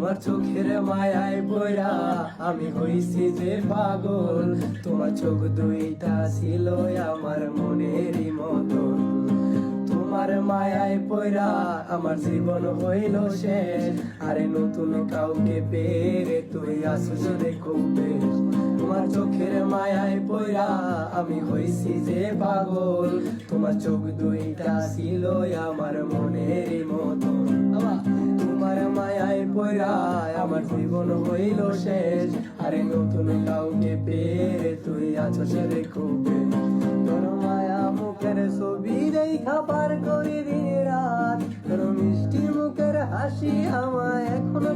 তোমার চোখের মায়ায় পড়া আমি হইছি যে পাগল। তোমার চোখ দুইটা ছিল আমার মনেরই মতন। তোমার মায়ায় পড়া আমার জীবন হইল শেষ। আরে নতুন কাউকে পেরে তুই আসিস রে খুব বেশ। তোমার চোখের মায়ায় পড়া আমি হইছি যে পাগল। তোমার চোখ দুইটা ছিল আমার মনেরই মতন। তোমার মায়ায় পড়া আমার জীবন হইল শেষ। আরে নতুন কাউকে পেরে তুই আছিস রে খুব বেশ। তোর মায়া মুখের ছবি দেখা পার করি দিন রাত। তোর মিষ্টি মুখের হাসি আমায় এখনো